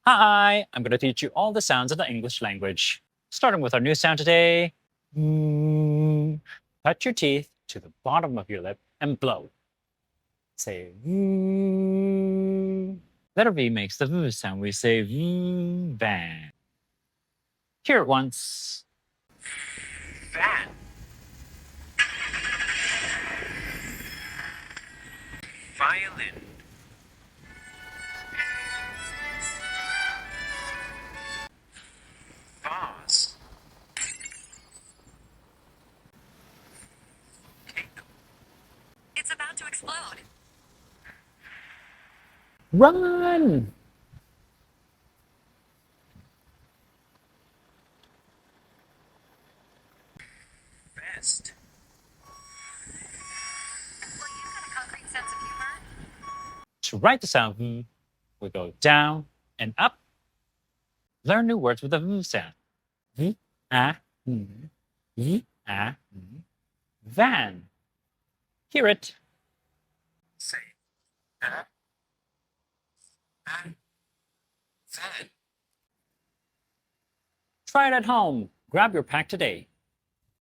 Hi, I'm going to teach you all the sounds of the English language. Starting with our new sound today. Mm. Touch your teeth to the bottom of your lip and blow. Say mm. Letter V makes the V sound. We say van. Hear it once. Van. Violin. Vase. It's about to explode. Run! Vest. Well, you've got a concrete sense of humor. To write the sound V, we go down and up. Learn new words with the V sound. V, a, n, V, a, n. Van. Hear it. Say, van. Try it at home. Grab your pack today.